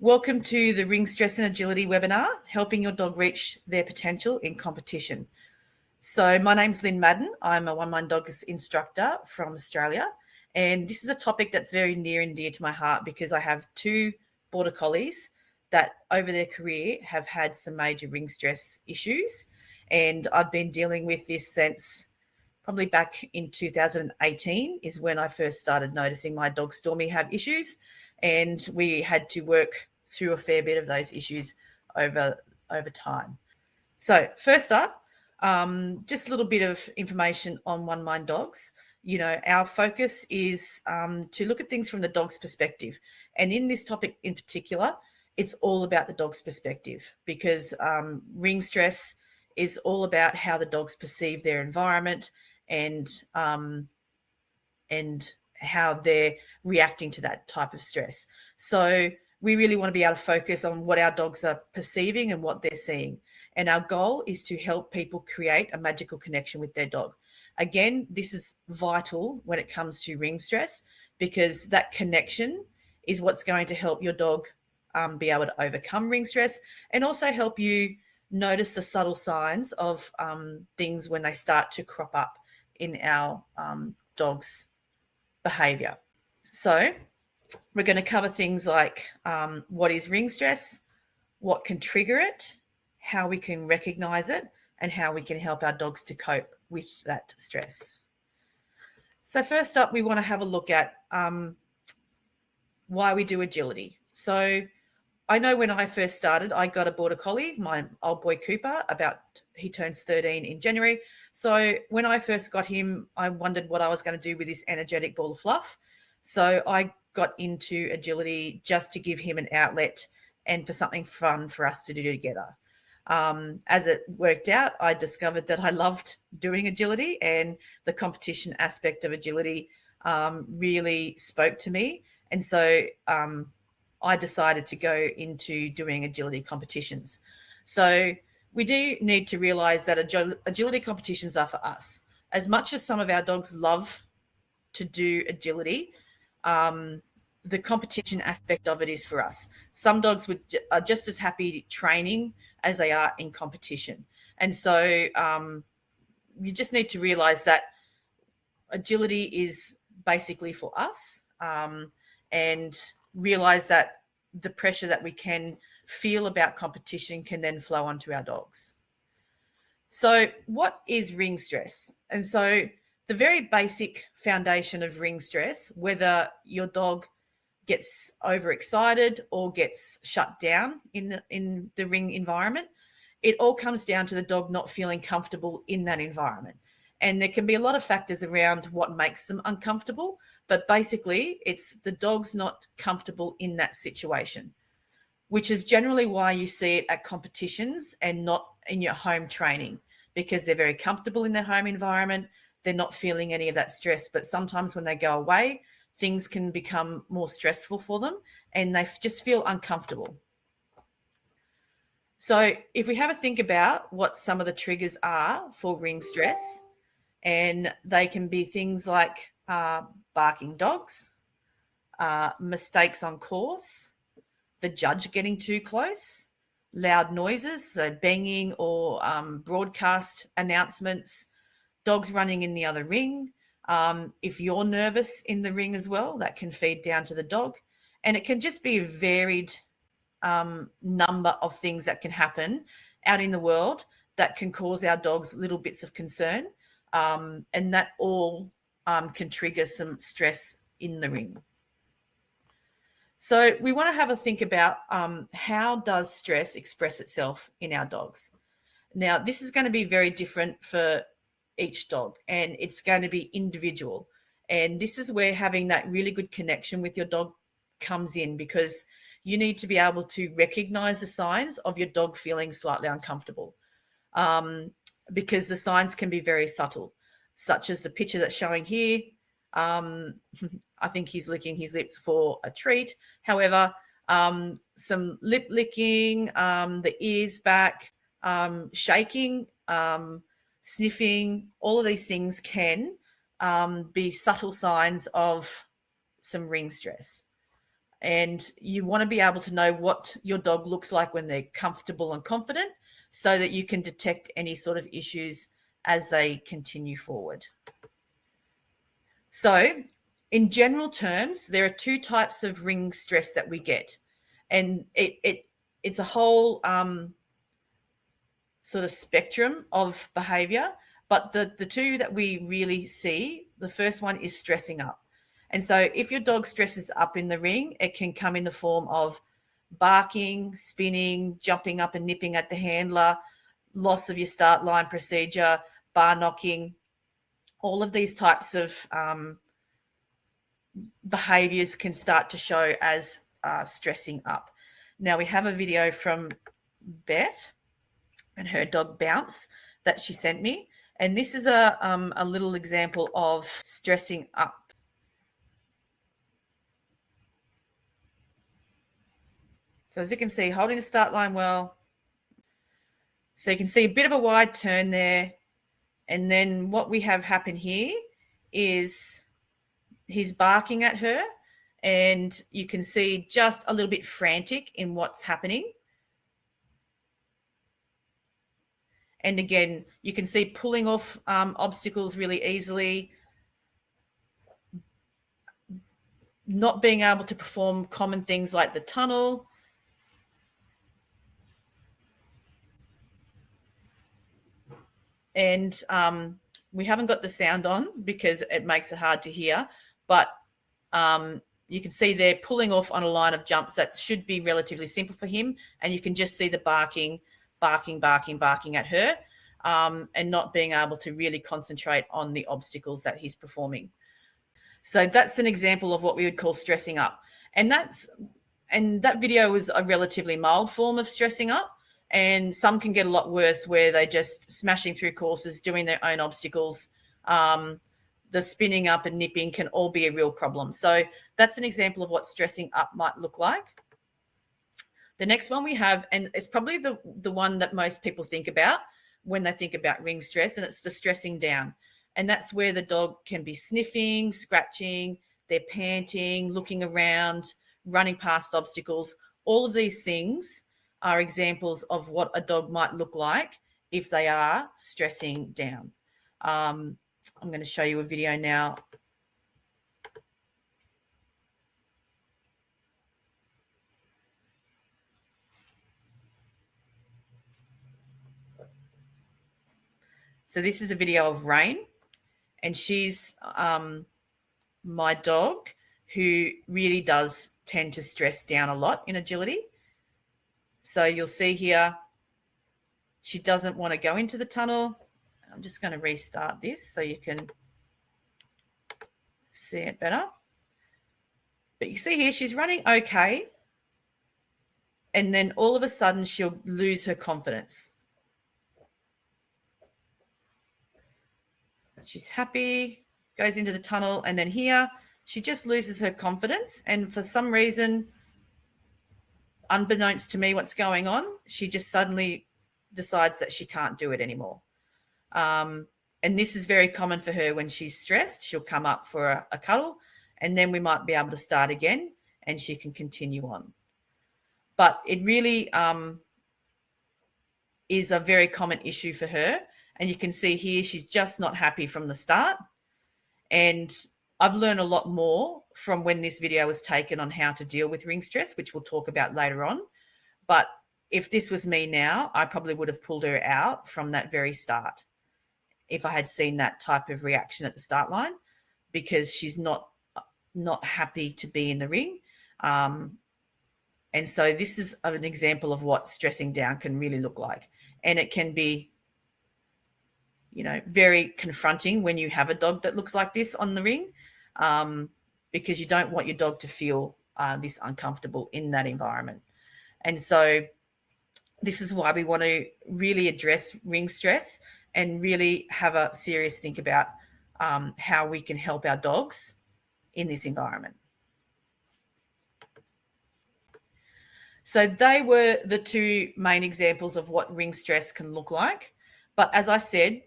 Welcome to the Ring Stress and Agility webinar, helping your dog reach their potential in competition. So my name's Lynn Madden. I'm a one-mind dogs instructor from Australia. And this is a topic that's very near and dear to my heart because I have two border collies that over their career have had some major ring stress issues. And I've been dealing with this since probably back in 2018 is when I first started noticing my dog Stormy have issues. And we had to work through a fair bit of those issues over time. So first up, just a little bit of information on One Mind Dogs. You know, our focus is to look at things from the dog's perspective. And in this topic in particular, it's all about the dog's perspective because ring stress is all about how the dogs perceive their environment and how they're reacting to that type of stress. So we really want to be able to focus on what our dogs are perceiving and what they're seeing. And our goal is to help people create a magical connection with their dog. Again, this is vital when it comes to ring stress because that connection is what's going to help your dog be able to overcome ring stress and also help you notice the subtle signs of things when they start to crop up in our dogs' behavior. So we're going to cover things like what is ring stress, what can trigger it, how we can recognize it, and how we can help our dogs to cope with that stress. So first up, we want to have a look at why we do agility. So I know when I first started, I got a border collie, my old boy Cooper, he turns 13 in January. So when I first got him, I wondered what I was going to do with this energetic ball of fluff. So I got into agility just to give him an outlet and for something fun for us to do together. As it worked out, I discovered that I loved doing agility and the competition aspect of agility really spoke to me. And so I decided to go into doing agility competitions. So we do need to realize that agility competitions are for us. As much as some of our dogs love to do agility, the competition aspect of it is for us. Some dogs are just as happy training as they are in competition. And so you just need to realize that agility is basically for us and realize that the pressure that we can feel about competition can then flow onto our dogs. So what is ring stress? And so the very basic foundation of ring stress, whether your dog gets overexcited or gets shut down in the ring environment, it all comes down to the dog not feeling comfortable in that environment. And there can be a lot of factors around what makes them uncomfortable, but basically it's the dog's not comfortable in that situation, which is generally why you see it at competitions and not in your home training, because they're very comfortable in their home environment. They're not feeling any of that stress, but sometimes when they go away, things can become more stressful for them and they just feel uncomfortable. So if we have a think about what some of the triggers are for ring stress, and they can be things like barking dogs, mistakes on course, the judge getting too close, loud noises, so banging or broadcast announcements, dogs running in the other ring. If you're nervous in the ring as well, that can feed down to the dog. And it can just be a varied number of things that can happen out in the world that can cause our dogs little bits of concern. And that all can trigger some stress in the ring. So we want to have a think about how does stress express itself in our dogs. Now, this is going to be very different for each dog and it's going to be individual. And this is where having that really good connection with your dog comes in, because you need to be able to recognize the signs of your dog feeling slightly uncomfortable. Because the signs can be very subtle, such as the picture that's showing here. I think he's licking his lips for a treat. However, some lip licking, the ears back, shaking, sniffing, all of these things can be subtle signs of some ring stress. And you want to be able to know what your dog looks like when they're comfortable and confident so that you can detect any sort of issues as they continue forward. So, in general terms, there are two types of ring stress that we get, and it's a whole sort of spectrum of behavior. But the two that we really see, the first one is stressing up. And so if your dog stresses up in the ring, it can come in the form of barking, spinning, jumping up and nipping at the handler, loss of your start line procedure, bar knocking. All of these types of behaviors can start to show as stressing up. Now we have a video from Beth and her dog Bounce that she sent me. And this is a little example of stressing up. So as you can see, holding the start line well. So you can see a bit of a wide turn there. And then what we have happen here is he's barking at her, and you can see just a little bit frantic in what's happening. And again, you can see pulling off obstacles really easily, not being able to perform common things like the tunnel. And we haven't got the sound on because it makes it hard to hear, but you can see they're pulling off on a line of jumps that should be relatively simple for him. And you can just see the barking at her, and not being able to really concentrate on the obstacles that he's performing. So that's an example of what we would call stressing up. And that video was a relatively mild form of stressing up. And some can get a lot worse where they're just smashing through courses, doing their own obstacles. The spinning up and nipping can all be a real problem. So that's an example of what stressing up might look like. The next one we have, and it's probably the one that most people think about when they think about ring stress, and it's the stressing down. And that's where the dog can be sniffing, scratching, they're panting, looking around, running past obstacles. All of these things are examples of what a dog might look like if they are stressing down. I'm going to show you a video now. So this is a video of Rain, and she's my dog who really does tend to stress down a lot in agility. So you'll see here, she doesn't want to go into the tunnel. I'm just going to restart this so you can see it better. But you see here, she's running okay. And then all of a sudden, she'll lose her confidence. She's happy, goes into the tunnel, and then here, she just loses her confidence. And for some reason, unbeknownst to me what's going on, she just suddenly decides that she can't do it anymore. And this is very common for her when she's stressed. She'll come up for a cuddle, and then we might be able to start again, and she can continue on. But it really is a very common issue for her. And you can see here, she's just not happy from the start. And I've learned a lot more from when this video was taken on how to deal with ring stress, which we'll talk about later on. But if this was me now, I probably would have pulled her out from that very start if I had seen that type of reaction at the start line, because she's not happy to be in the ring. And so this is an example of what stressing down can really look like. And it can be, very confronting when you have a dog that looks like this on the ring, because you don't want your dog to feel this uncomfortable in that environment. And so this is why we want to really address ring stress and really have a serious think about how we can help our dogs in this environment. So they were the two main examples of what ring stress can look like. But as I said,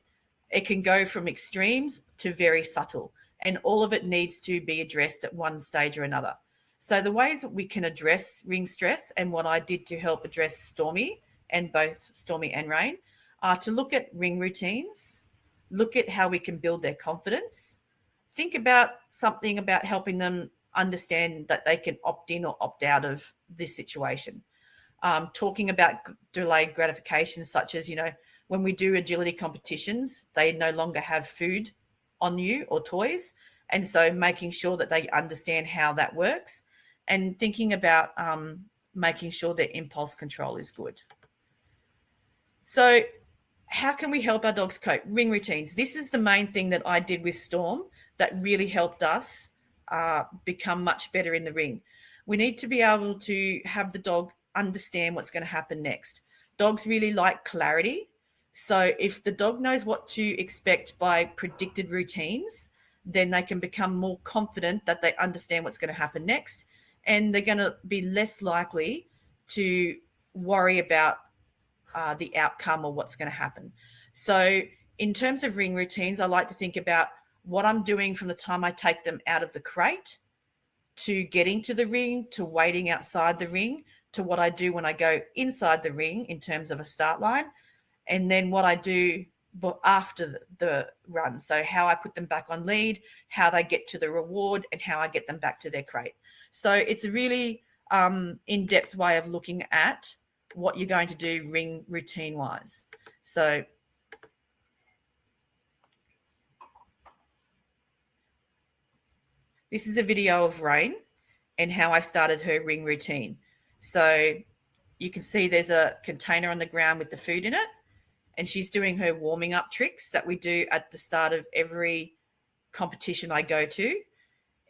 it can go from extremes to very subtle, and all of it needs to be addressed at one stage or another. So the ways that we can address ring stress, and what I did to help address Stormy and both Stormy and Rain, are to look at ring routines, look at how we can build their confidence, think about something about helping them understand that they can opt in or opt out of this situation. Talking about delayed gratification, such as, when we do agility competitions, they no longer have food on you or toys. And so making sure that they understand how that works, and thinking about making sure their impulse control is good. So how can we help our dogs cope? Ring routines. This is the main thing that I did with Storm that really helped us become much better in the ring. We need to be able to have the dog understand what's going to happen next. Dogs really like clarity. So if the dog knows what to expect by predicted routines, then they can become more confident that they understand what's going to happen next. And they're going to be less likely to worry about the outcome or what's going to happen. So in terms of ring routines, I like to think about what I'm doing from the time I take them out of the crate to getting to the ring, to waiting outside the ring, to what I do when I go inside the ring in terms of a start line, and then what I do after the run. So how I put them back on lead, how they get to the reward, and how I get them back to their crate. So it's a really in-depth way of looking at what you're going to do ring routine wise. So this is a video of Rain and how I started her ring routine. So you can see there's a container on the ground with the food in it, and she's doing her warming up tricks that we do at the start of every competition I go to.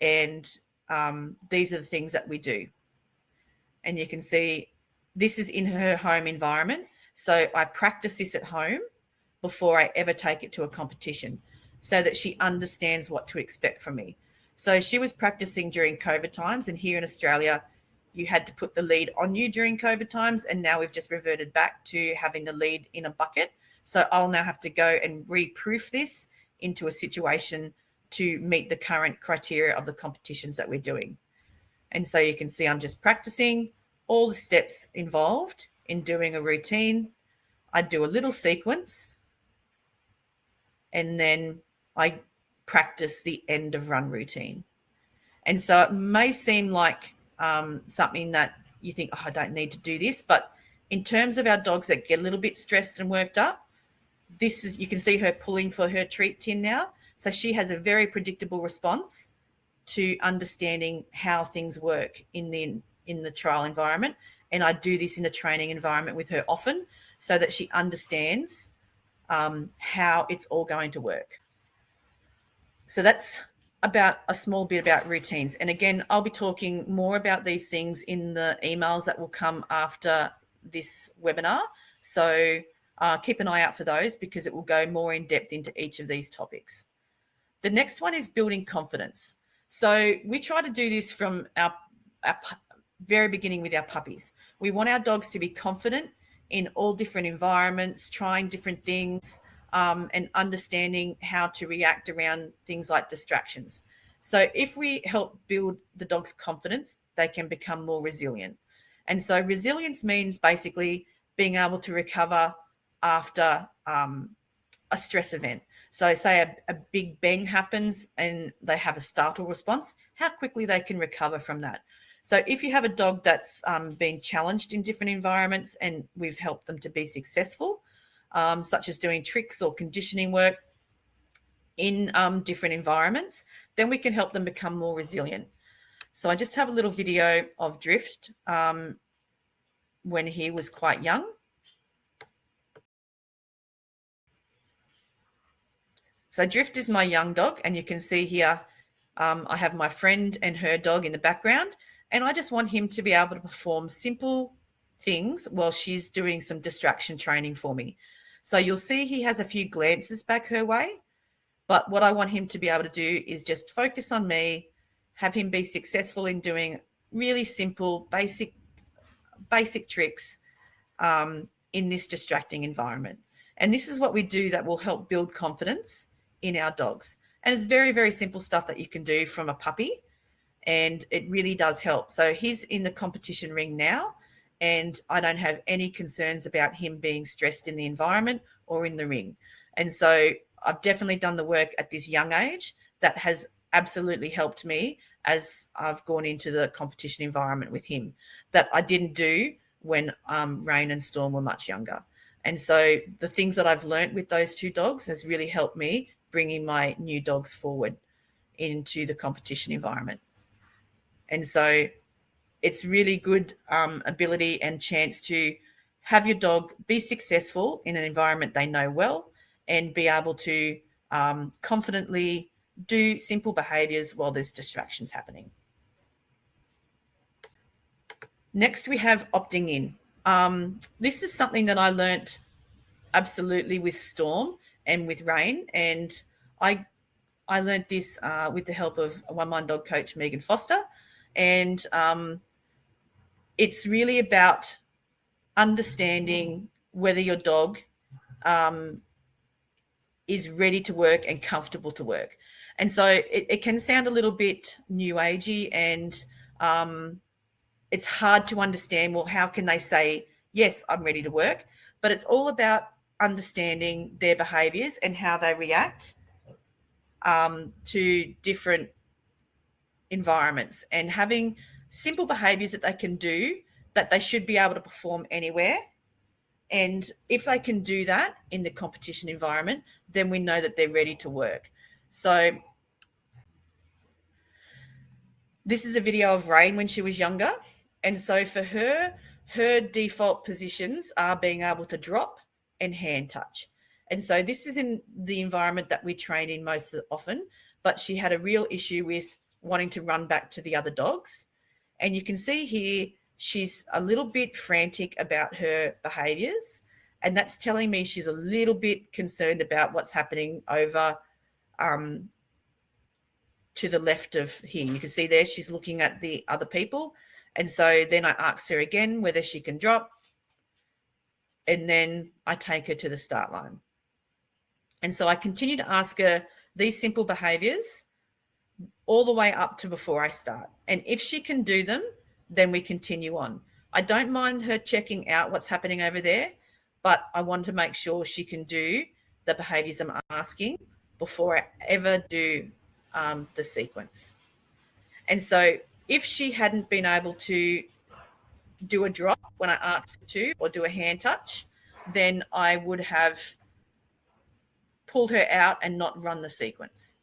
And these are the things that we do. And you can see this is in her home environment. So I practice this at home before I ever take it to a competition, so that she understands what to expect from me. So she was practicing during COVID times, and here in Australia, you had to put the lead on you during COVID times, and now we've just reverted back to having the lead in a bucket. So I'll now have to go and reproof this into a situation to meet the current criteria of the competitions that we're doing. And so you can see I'm just practicing all the steps involved in doing a routine. I do a little sequence, and then I practice the end of run routine. And so it may seem like something that you think, I don't need to do this. But in terms of our dogs that get a little bit stressed and worked up, you can see her pulling for her treat tin now. So she has a very predictable response to understanding how things work in the trial environment. And I do this in the training environment with her often, so that she understands how it's all going to work. So that's about a small bit about routines. And again, I'll be talking more about these things in the emails that will come after this webinar. So keep an eye out for those, because it will go more in depth into each of these topics. The next one is building confidence. So we try to do this from our very beginning with our puppies. We want our dogs to be confident in all different environments, trying different things, and understanding how to react around things like distractions. So if we help build the dog's confidence, they can become more resilient. And so resilience means basically being able to recover after a stress event. So say a big bang happens and they have a startle response, how quickly they can recover from that. So if you have a dog that's been challenged in different environments and we've helped them to be successful, such as doing tricks or conditioning work in different environments, then we can help them become more resilient. So I just have a little video of Drift when he was quite young. So Drift is my young dog, and you can see here I have my friend and her dog in the background, and I just want him to be able to perform simple things while she's doing some distraction training for me. So you'll see he has a few glances back her way, but what I want him to be able to do is just focus on me, have him be successful in doing really simple, basic tricks in this distracting environment. And this is what we do that will help build confidence in our dogs. And it's very, very simple stuff that you can do from a puppy. and it really does help. So he's in the competition ring now, and I don't have any concerns about him being stressed in the environment or in the ring. And so I've definitely done the work at this young age that has absolutely helped me as I've gone into the competition environment with him, that I didn't do when Rain and Storm were much younger. And so the things that I've learned with those two dogs has really helped me bringing my new dogs forward into the competition environment. And so it's really good ability and chance to have your dog be successful in an environment they know well, and be able to confidently do simple behaviors while there's distractions happening. Next, we have opting in. This is something that I learnt absolutely with Storm and with Rain, and I learned this with the help of One Mind Dog coach Megan Foster, and it's really about understanding whether your dog is ready to work and comfortable to work. And so it can sound a little bit new agey, and it's hard to understand, well, how can they say, yes, I'm ready to work? But it's all about understanding their behaviors and how they react to different environments, and having simple behaviors that they can do that they should be able to perform anywhere. And if they can do that in the competition environment, then we know that they're ready to work. So this is a video of Rain when she was younger. And so for her, her default positions are being able to drop and hand touch. And so this is in the environment that we train in most often, but she had a real issue with wanting to run back to the other dogs. And you can see here, she's a little bit frantic about her behaviors. And that's telling me she's a little bit concerned about what's happening over to the left of here. You can see there she's looking at the other people. And so then I ask her again whether she can drop. And then I take her to the start line. And so I continue to ask her these simple behaviors all the way up to before I start. And if she can do them, then we continue on. I don't mind her checking out what's happening over there, but I want to make sure she can do the behaviors I'm asking before I ever do the sequence. And so if she hadn't been able to do a drop when I asked her to, or do a hand touch, then I would have pulled her out and not run the sequence.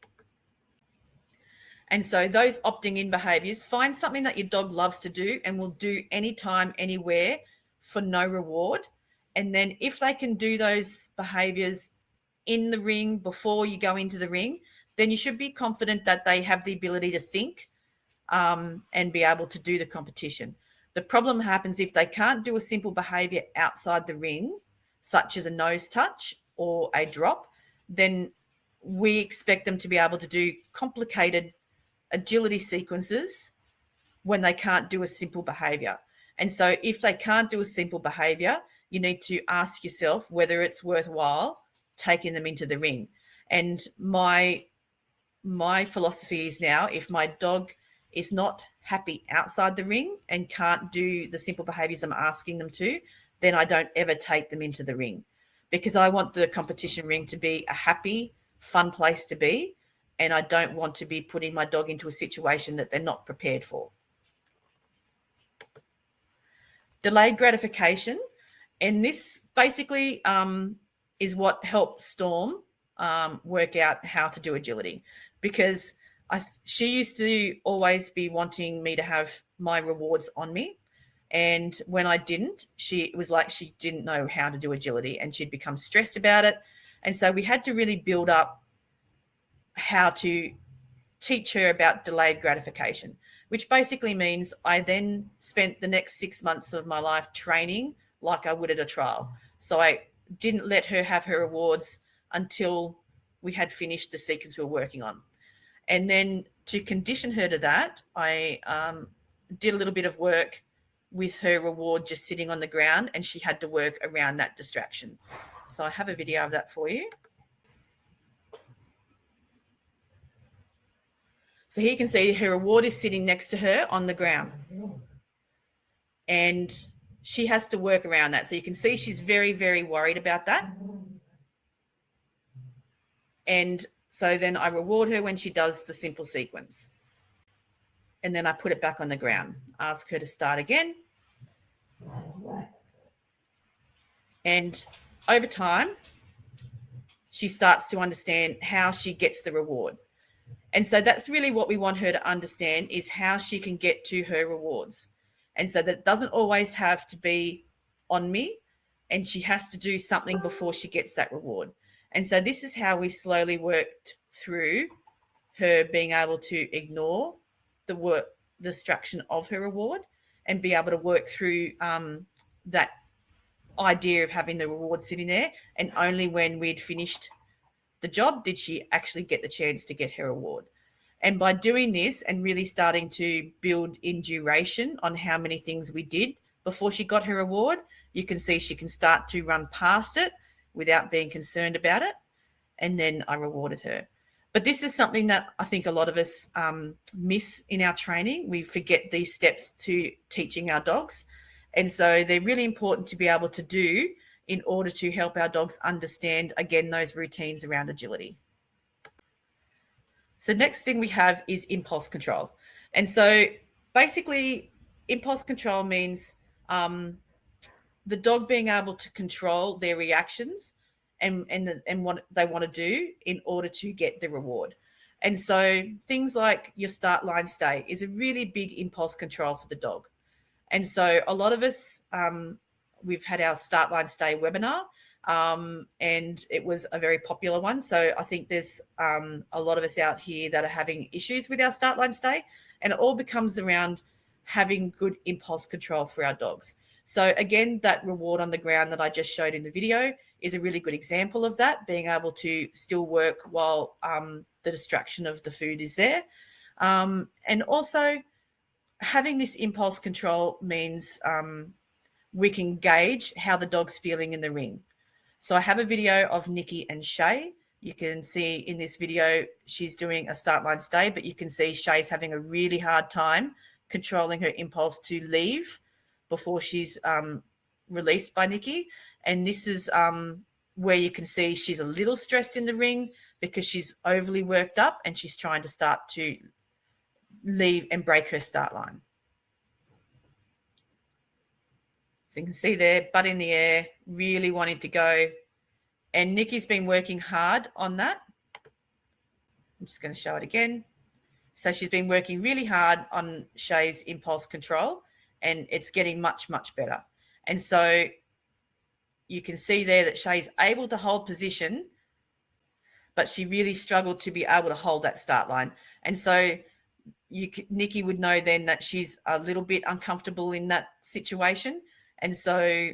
And so those opting in behaviors, find something that your dog loves to do and will do anytime, anywhere for no reward. And then if they can do those behaviors in the ring before you go into the ring, then you should be confident that they have the ability to think and be able to do the competition. The problem happens if they can't do a simple behavior outside the ring, such as a nose touch or a drop, then we expect them to be able to do complicated agility sequences when they can't do a simple behavior. And so if they can't do a simple behavior, you need to ask yourself whether it's worthwhile taking them into the ring. And my philosophy is now, if my dog is not happy outside the ring and can't do the simple behaviors I'm asking them to, then I don't ever take them into the ring, because I want the competition ring to be a happy, fun place to be. And I don't want to be putting my dog into a situation that they're not prepared for. Delayed gratification. And this basically is what helped Storm work out how to do agility, because she used to always be wanting me to have my rewards on me. And when I didn't, it was like she didn't know how to do agility, and she'd become stressed about it. And so we had to really build up how to teach her about delayed gratification, which basically means I then spent the next 6 months of my life training like I would at a trial. So I didn't let her have her rewards until we had finished the sequence we were working on. And then to condition her to that, I did a little bit of work with her reward just sitting on the ground, and she had to work around that distraction. So I have a video of that for you. So here you can see her reward is sitting next to her on the ground. And she has to work around that. So you can see she's very, very worried about that. And so then I reward her when she does the simple sequence. And then I put it back on the ground. Ask her to start again. And over time, she starts to understand how she gets the reward. And so that's really what we want her to understand, is how she can get to her rewards. And so that doesn't always have to be on me, and she has to do something before she gets that reward. And so this is how we slowly worked through her being able to ignore the distraction of her reward and be able to work through that idea of having the reward sitting there. And only when we'd finished the job did she actually get the chance to get her reward. And by doing this and really starting to build in duration on how many things we did before she got her reward, you can see she can start to run past it without being concerned about it. And then I rewarded her. But this is something that I think a lot of us miss in our training. We forget these steps to teaching our dogs. And so they're really important to be able to do in order to help our dogs understand, again, those routines around agility. So next thing we have is impulse control. And so basically impulse control means the dog being able to control their reactions and what they want to do in order to get the reward. And so things like your start line stay is a really big impulse control for the dog. And so a lot of us, we've had our start line stay webinar, and it was a very popular one. So I think there's a lot of us out here that are having issues with our start line stay, and it all becomes around having good impulse control for our dogs. So again, that reward on the ground that I just showed in the video is a really good example of that, being able to still work while the distraction of the food is there. And also having this impulse control means we can gauge how the dog's feeling in the ring. So I have a video of Nikki and Shay. You can see in this video, she's doing a start line stay, but you can see Shay's having a really hard time controlling her impulse to leave before she's released by Nikki. And this is where you can see she's a little stressed in the ring because she's overly worked up and she's trying to start to leave and break her start line. So you can see there, butt in the air, really wanting to go. And Nikki's been working hard on that. I'm just going to show it again. So she's been working really hard on Shay's impulse control, and it's getting much, much better. And so you can see there that Shay's able to hold position, but she really struggled to be able to hold that start line. And so Nikki would know then that she's a little bit uncomfortable in that situation. And so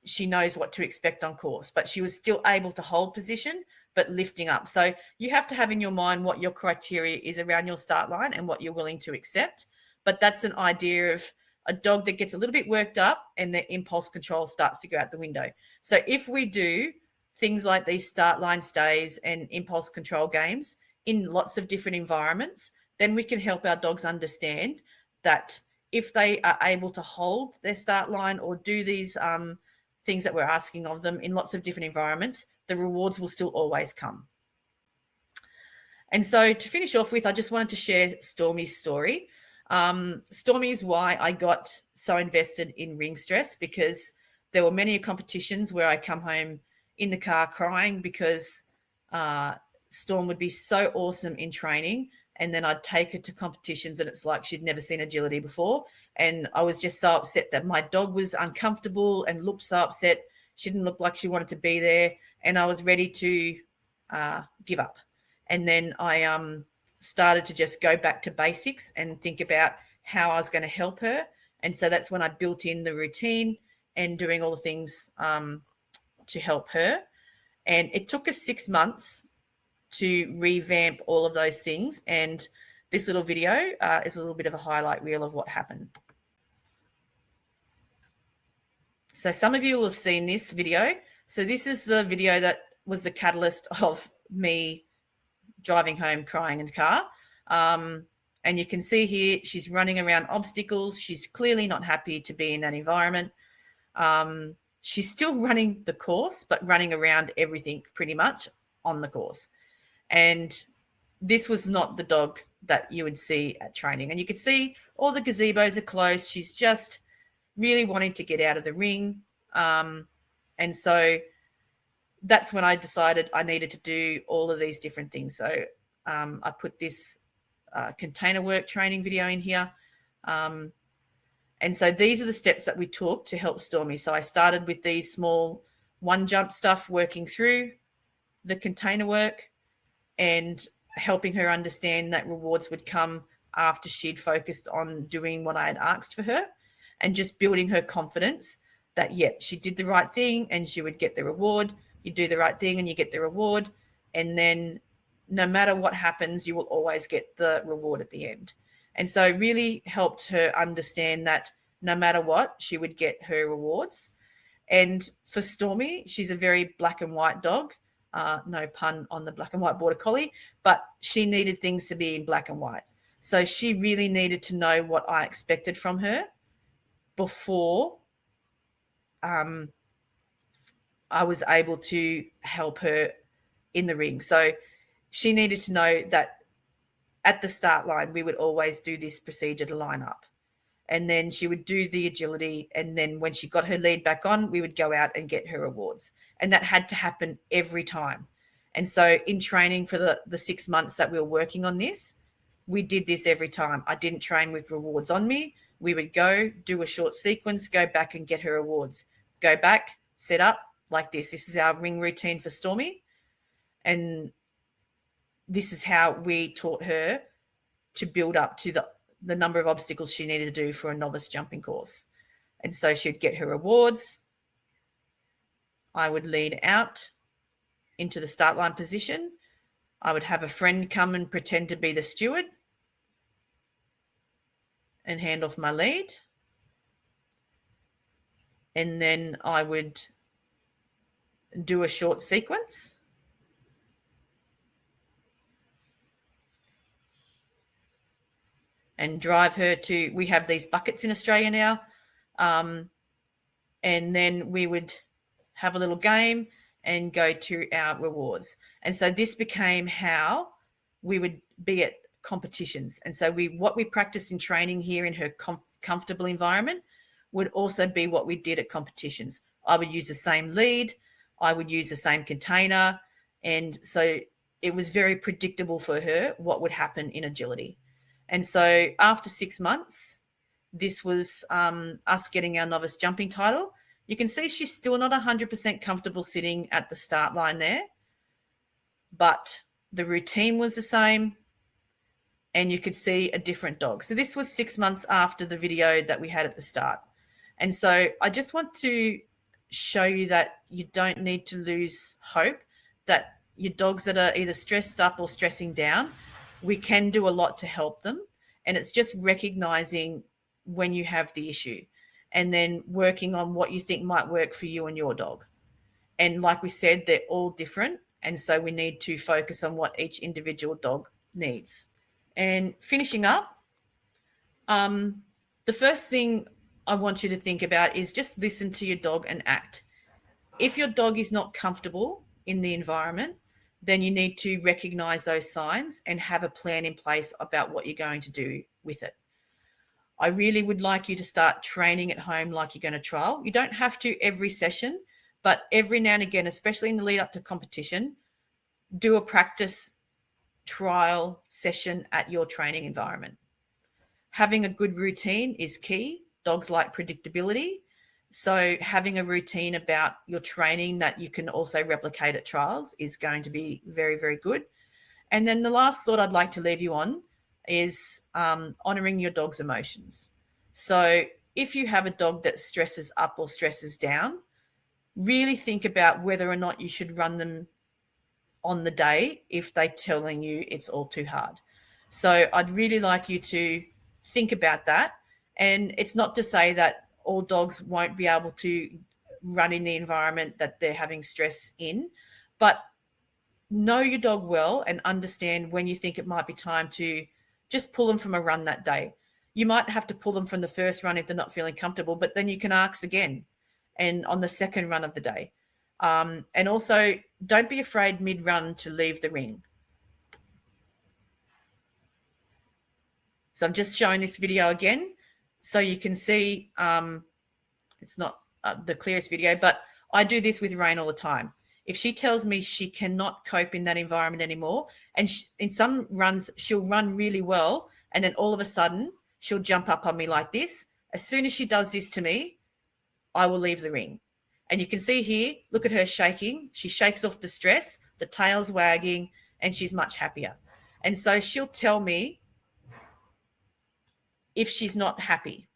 she knows what to expect on course, but she was still able to hold position, but lifting up. So you have to have in your mind what your criteria is around your start line and what you're willing to accept. But that's an idea of a dog that gets a little bit worked up and their impulse control starts to go out the window. So if we do things like these start line stays and impulse control games in lots of different environments, then we can help our dogs understand that if they are able to hold their start line or do these things that we're asking of them in lots of different environments, the rewards will still always come. And so to finish off with, I just wanted to share Stormy's story. Stormy is why I got so invested in ring stress, because there were many competitions where I come home in the car crying because Storm would be so awesome in training, and then I'd take her to competitions and it's like she'd never seen agility before. And I was just so upset that my dog was uncomfortable and looked so upset. She didn't look like she wanted to be there, and I was ready to give up. And then I started to just go back to basics and think about how I was going to help her. And so that's when I built in the routine and doing all the things to help her. And it took us 6 months to revamp all of those things. And this little video is a little bit of a highlight reel of what happened. So some of you will have seen this video. So this is the video that was the catalyst of me driving home crying in the car. And you can see here, she's running around obstacles. She's clearly not happy to be in that environment. She's still running the course, but running around everything pretty much on the course. And this was not the dog that you would see at training. And you could see all the gazebos are closed. She's just really wanting to get out of the ring. And so that's when I decided I needed to do all of these different things. So I put this container work training video in here. And so these are the steps that we took to help Stormy. So I started with these small one jump stuff, working through the container work and helping her understand that rewards would come after she'd focused on doing what I had asked for her, and just building her confidence that, she did the right thing and she would get the reward. You do the right thing and you get the reward. And then no matter what happens, you will always get the reward at the end. And so really helped her understand that no matter what, she would get her rewards. And for Stormy, she's a very black and white dog. No pun on the black and white border collie, but she needed things to be in black and white. So she really needed to know what I expected from her before I was able to help her in the ring. So she needed to know that at the start line, we would always do this procedure to line up. And then she would do the agility. And then when she got her lead back on, we would go out and get her rewards. And that had to happen every time. And so in training for the 6 months that we were working on this, we did this every time. I didn't train with rewards on me. We would go, do a short sequence, go back and get her rewards. Go back, set up like this. This is our ring routine for Stormy. And this is how we taught her to build up to the number of obstacles she needed to do for a novice jumping course. And so she'd get her rewards. I would lead out into the start line position. I would have a friend come and pretend to be the steward and hand off my lead. And then I would do a short sequence. And drive her to, we have these buckets in Australia now. And then we would have a little game and go to our rewards. And so this became how we would be at competitions. And so what we practiced in training here in her comfortable environment would also be what we did at competitions. I would use the same lead. I would use the same container. And so it was very predictable for her what would happen in agility. And so after 6 months, this was us getting our novice jumping title. You can see she's still not 100% comfortable sitting at the start line there, but the routine was the same and you could see a different dog. So this was 6 months after the video that we had at the start. And so I just want to show you that you don't need to lose hope, that your dogs that are either stressed up or stressing down, we can do a lot to help them. And it's just recognizing when you have the issue and then working on what you think might work for you and your dog. And like we said, they're all different. And so we need to focus on what each individual dog needs. And finishing up, the first thing I want you to think about is just listen to your dog and act. If your dog is not comfortable in the environment, then you need to recognize those signs and have a plan in place about what you're going to do with it. I really would like you to start training at home like you're going to trial. You don't have to every session, but every now and again, especially in the lead up to competition, do a practice trial session at your training environment. Having a good routine is key. Dogs like predictability. So having a routine about your training that you can also replicate at trials is going to be very, very good. And then the last thought I'd like to leave you on is honoring your dog's emotions. So if you have a dog that stresses up or stresses down, really think about whether or not you should run them on the day if they're telling you it's all too hard. So I'd really like you to think about that. And it's not to say that all dogs won't be able to run in the environment that they're having stress in, but know your dog well and understand when you think it might be time to just pull them from a run that day. You might have to pull them from the first run if they're not feeling comfortable, but then you can ask again and on the second run of the day. And also, don't be afraid mid-run to leave the ring. So I'm just showing this video again so you can see it's not the clearest video, but I do this with Rain all the time. If she tells me she cannot cope in that environment anymore, and in some runs she'll run really well, and then all of a sudden she'll jump up on me like this. As soon as she does this to me, I will leave the ring. And you can see here, look at her shaking. She shakes off the stress, the tail's wagging, and she's much happier. And so she'll tell me if she's not happy.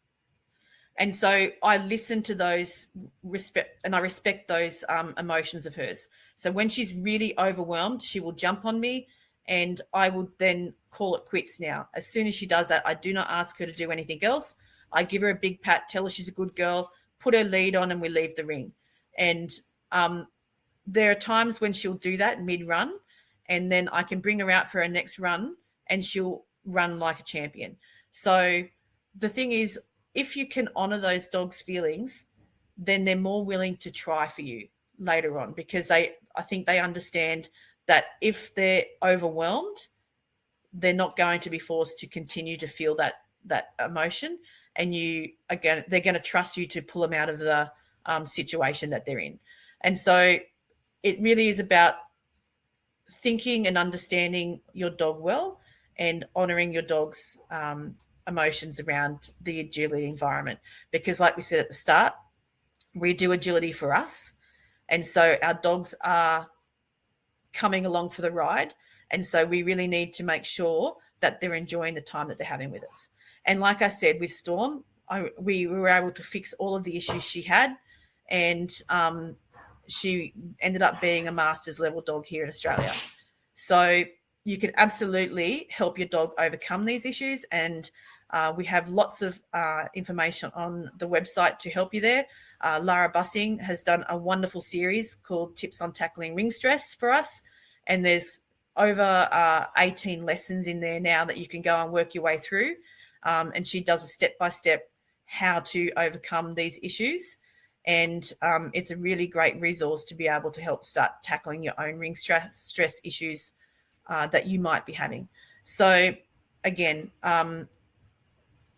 And so I listen to those I respect those emotions of hers. So when she's really overwhelmed, she will jump on me and I will then call it quits now. As soon as she does that, I do not ask her to do anything else. I give her a big pat, tell her she's a good girl, put her lead on, and we leave the ring. And there are times when she'll do that mid-run, and then I can bring her out for her next run and she'll run like a champion. So the thing is, if you can honor those dogs' feelings, then they're more willing to try for you later on, because I think they understand that if they're overwhelmed, they're not going to be forced to continue to feel that emotion. And they're going to trust you to pull them out of the situation that they're in. And so it really is about thinking and understanding your dog well and honoring your dog's emotions around the agility environment. Because like we said at the start, we do agility for us. And so our dogs are coming along for the ride. And so we really need to make sure that they're enjoying the time that they're having with us. And like I said, with Storm, we were able to fix all of the issues she had. And she ended up being a master's level dog here in Australia. So you can absolutely help your dog overcome these issues. And we have lots of information on the website to help you there. Lara Bussing has done a wonderful series called Tips on Tackling Ring Stress for us. And there's over 18 lessons in there now that you can go and work your way through. And she does a step-by-step how to overcome these issues. And it's a really great resource to be able to help start tackling your own ring stress issues that you might be having. So again,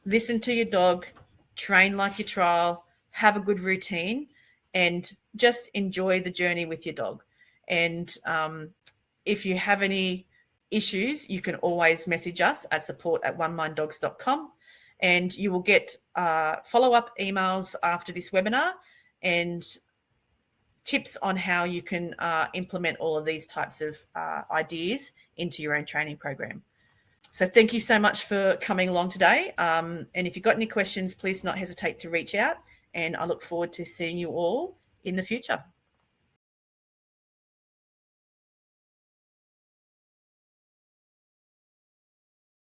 listen to your dog, train like your trial, have a good routine, and just enjoy the journey with your dog. And if you have any issues, you can always message us at support@oneminddogs.com, and you will get follow-up emails after this webinar and tips on how you can implement all of these types of ideas into your own training program. So thank you so much for coming along today. And if you've got any questions, please do not hesitate to reach out. And I look forward to seeing you all in the future.